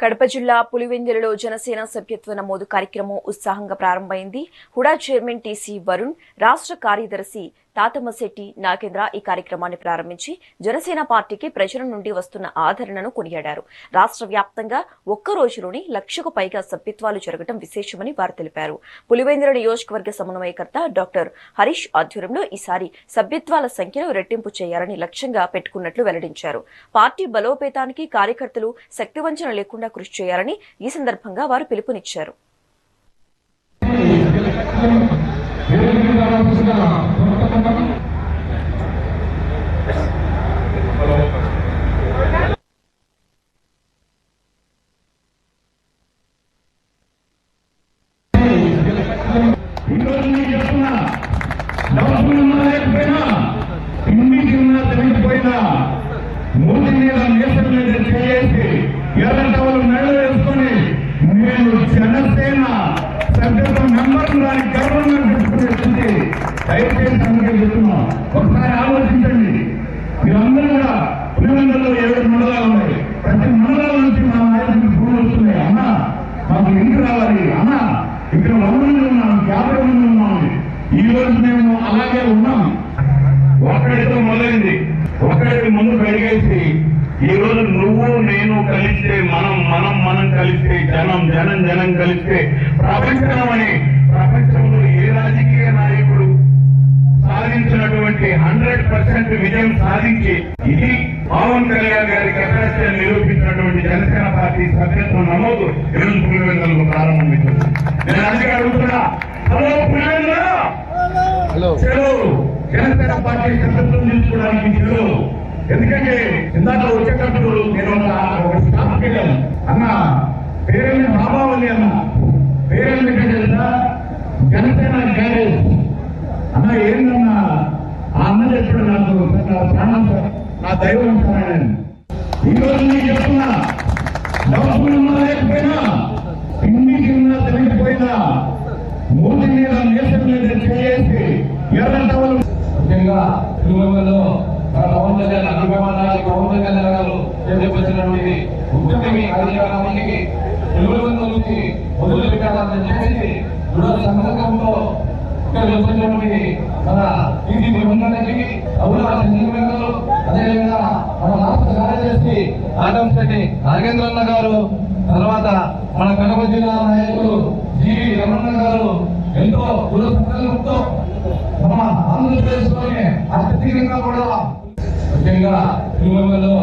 కడప జిల్లా పులివెందులలో జనసేన సభ్యత్వ నమోదు కార్యక్రమం ఉత్సాహంగా ప్రారంభమైంది. హుడా చైర్మన్ టీసీ వరుణ్, రాష్ట్ర కార్యదర్శి తాతమ్మశెట్టి నాగేంద్ర ఈ కార్యక్రమాన్ని ప్రారంభించి జనసేన పార్టీకి ప్రజల నుండి వస్తున్న ఆదరణను కొనియాడారు. రాష్ట్ర వ్యాప్తంగా ఒక్క రోజులోనే 1,00,000కు పైగా సభ్యత్వాలు జరగడం విశేషమని వారు తెలిపారు. పులివెందుల నియోజకవర్గ సమన్వయకర్త డాక్టర్ హరీష్ ఆధ్వర్యంలో ఈసారి సభ్యత్వాల సంఖ్యను రెట్టింపు చేయాలని లక్ష్యంగా పెట్టుకున్నట్లు వెల్లడించారు. పార్టీ బలోపేతానికి కార్యకర్తలు శక్తివంచన లేకుండా కృషి చేయాలని ఈ సందర్భంగా వారు పిలుపునిచ్చారు. మూడు మీద నేషనల్ మీద చేసి ఎర్రటవలు మెడలు వేసుకొని నేను జనసేన సభ్యత్వ మెంబర్ దానికి గర్వంగా పెట్టుకునే దయచేసి అందుకే చెప్తున్నాం. ఒకసారి ఆలోచించండి. మీరందరూ కూడా పులివెందులలో 7 మండలాలు ఉన్నాయి. ప్రతి మండలాల నుంచి మా నాయకుడికి ఫోన్లు వస్తున్నాయి. అన్నా మాకు ఇంటికి రావాలి, అన్నా ఇక్కడ 100 మంది ఉన్నాం, 50 మంది ఉన్నాం. ఈ రోజు మేము అలాగే ఉన్నాం. ఒక్కడితో మొదలైంది, ఒక్కడికి ముందు పెరిగేసి ఈ రోజు నువ్వు నేను కలిస్తే మనం కలిస్తే జనం కలిస్తే ప్రపంచంలో ఏ రాజకీయ నాయకుడు సాధించినటువంటి 100% విజయం సాధించి ఇది పవన్ కళ్యాణ్ గారి కెపాసిటీ నిరూపించినటువంటి జనసేన పార్టీ సభ్యత్వం నమోదు ఈరోజు పులివెందులకు ప్రారంభించింది. నేను అందుకే అడుగుతున్నా, హలో పులివెందుల, చలో జనసేన పార్టీ సభ్యత్వం తీసుకోవడానికి చలో. ఎందుకంటే ఇందాక వచ్చేటప్పుడు నేను ఒక స్టాఫ్కి వెళ్ళాను. అన్న పేరెళ్ళి బాబావల్లి అన్న పేరెళ్ళి తెలుసా, జనసేన గ్యారేజ్ అన్న. ఏంటన్నా ఆ అన్న చెప్పాడు నాకు, నా దైవం సార్. ఈ రోజు నేను చెప్తున్నా, డబ్బులున్నా లేకపోయినా ఇంటికి ఉన్నా తెలియకపోయినా మూడు మీద నేషనల్ మీద చేసి ఎర్రటవలు ముఖ్యంగా పులివెందులలో పవన్ కళ్యాణ్ అభిమానాలు పవన్ కళ్యాణ్ గారు చెప్పినటువంటి ముఖ్యమంత్రి కార్యక్రమానికి పులివెందుల నుంచి మొదలు పెట్టాలని చెప్పేసి సందర్భంలో ఇక్కడ వచ్చినటువంటి మన టీసీ బృందానికి అభివృద్ధి, అదేవిధంగా మన రాష్ట్ర కార్యదర్శి తాతమ్మశెట్టి నాగేంద్రన్న గారు, తర్వాత మన కడప జిల్లా నాయకులు జీవి రమణ గారు ఎంతో సంకల్పంతో మన ఆంధ్రప్రదేశ్ లోనే అత్యధికంగా కూడా ముఖ్యంగా పులివెందులలో